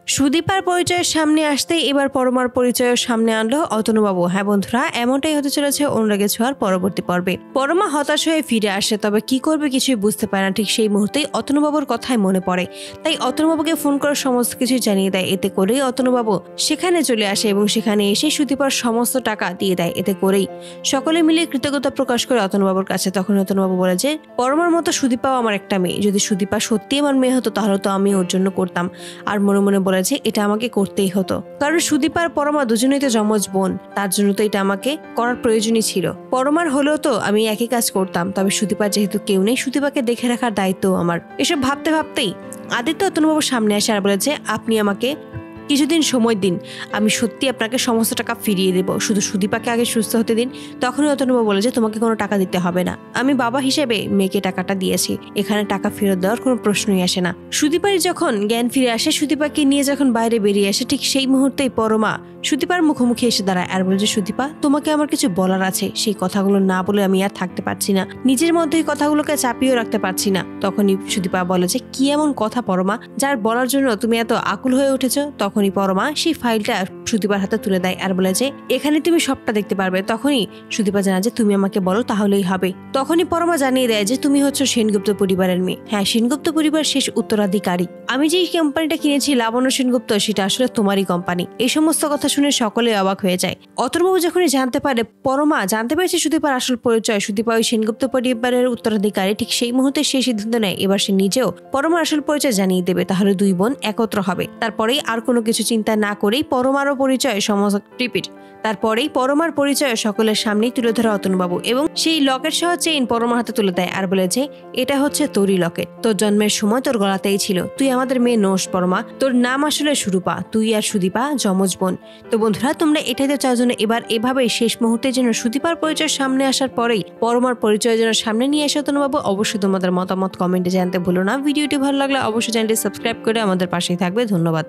সুদীপার পরিচয়ের সামনে আসতেই এবার পরমার পরিচয়ের সামনে আনলো অতনুবাবু। হ্যাঁ বন্ধুরা, এমনটাই হতে চলেছে অনুরাগে ছোঁয়ার পরবর্তী পর্বে। পরমা হতাশ হয়ে ফিরে আসে, তবে কি করবে কিছুই বুঝতে পারে না। ঠিক সেই মুহূর্তেই অতনুবাবুর কথাই মনে পড়ে, তাই অতনুবাবুকে ফোন করে সমস্ত কিছু জানিয়ে দেয়। এতে করেই অতনুবাবু সেখানে চলে আসে এবং সেখানে এসে সুদীপার সমস্ত টাকা দিয়ে দেয়। এতে করেই সকলে মিলে কৃতজ্ঞতা প্রকাশ করে অতনুবাবুর কাছে। তখন অতনুবাবু বলে যে পরমার মতো সুদীপাও আমার একটা মেয়ে, যদি সুদীপা সত্যি আমার মেয়ে হতো তাহলে তো আমি ওর জন্য করতাম। আর মনে মনে বলেছে এটা আমাকে করতেই হতো, কারণ সুদীপা আর পরমা দুজনেই তো যমজ বোন, তার জন্য তো এটা আমাকে করার প্রয়োজনই ছিল। পরমার হলেও তো আমি একই কাজ করতাম, তবে সুদীপার যেহেতু কেউ নেই, সুদীপাকে দেখে রাখার দায়িত্ব আমার। এসব ভাবতে ভাবতেই আদিত্য অতনুবাবুর সামনে আসে আর বলেছে আপনি আমাকে কিছুদিন সময় দিন, আমি সত্যি আপনাকে সমস্ত টাকা ফিরিয়ে দেব, শুধু সুদীপাকে আগে সুস্থ হতে দিন। তখনই অতনুবাবু বলে যে তোমাকে কোনো টাকা দিতে হবে না, আমি বাবা হিসেবে মেয়েকে টাকাটা দিয়েছি, এখানে টাকা ফেরত দেওয়ার কোনো প্রশ্নই আসে না। সুদীপার যখন জ্ঞান ফিরে আসে, সুদীপাকে নিয়ে যখন বাইরে বেরিয়ে আসে, ঠিক সেই মুহূর্তেই পরমা সুদীপার মুখোমুখি এসে দাঁড়ায় আর বলে যে সুদীপা, তোমাকে আমার কিছু বলার আছে, সেই কথাগুলো না বলে আমি আর থাকতে পারছি না, নিজের মধ্যে এই কথাগুলোকে চাপিয়েও রাখতে পারছি না। তখনই সুদীপা বলে যে কি এমন কথা পরমা যার বলার জন্য তুমি এত আকুল হয়ে উঠেছো? তখনই পরমা সেই ফাইলটা সুদীপার হাতে তুলে দেয় আর বলে যে এখানে তুমি সবটা দেখতে পারবে। তখনই সুদীপা জানা যে তুমি আমাকে বলো তাহলেই হবে। তখনই পরমা জানিয়ে দেয় যে তুমি হচ্ছে সেনগুপ্ত পরিবারের মেয়ে। হ্যাঁ, সেনগুপ্ত পরিবার শেষ উত্তরাধিকারী। আমি যে কোম্পানিটা কিনেছি লাবণ্য সেনগুপ্ত, সেটা আসলে তোমারই কোম্পানি। এই সমস্ত কথা শুনে সকলে অবাক হয়ে যায়। অতনুবাবু যখনই জানতে পারে, পরমা জানতে পেরেছে সুদীপার আসল পরিচয়, সুদীপা ওই সেনগুপ্ত পরিবারের উত্তরাধিকারী, ঠিক সেই মুহূর্তে সে সিদ্ধান্ত নেয় এবার সে নিজেও পরমার আসল পরিচয় জানিয়ে দেবে, তাহলে দুই বোন একত্র হবে। তারপরেই আর কোনো কিছু চিন্তা না করেই পরমারও পরিচয় সমস্ত রিপিট। তারপরেই পরমার পরিচয় সকলের সামনেই তুলে ধরে অতনুবাবু এবং সেই লকেট সহ চেইন পরমার হাতে তুলে দেয় আর বলে যে এটা হচ্ছে তোরই লকেট, তোর জন্মের সময় তোর গলাতেই ছিল, তুই আমাদের মেয়ে নোস পরমা, তোর নাম আসলে সুরূপা, তুই আর সুদীপা যমজ বোন। তো বন্ধুরা, তোমরা এটাই তো চাও যেন এবার এভাবেই শেষ মুহূর্তে যেন সুদীপার পরিচয় সামনে আসার পরেই পরমার পরিচয় যেন সামনে নিয়ে আসে অতনুবাবু। অবশ্যই তোমাদের মতামত কমেন্টে জানতে ভুলো না। ভিডিওটি ভালো লাগলে অবশ্যই চ্যানেলটি সাবস্ক্রাইব করে আমাদের পাশেই থাকবে। ধন্যবাদ।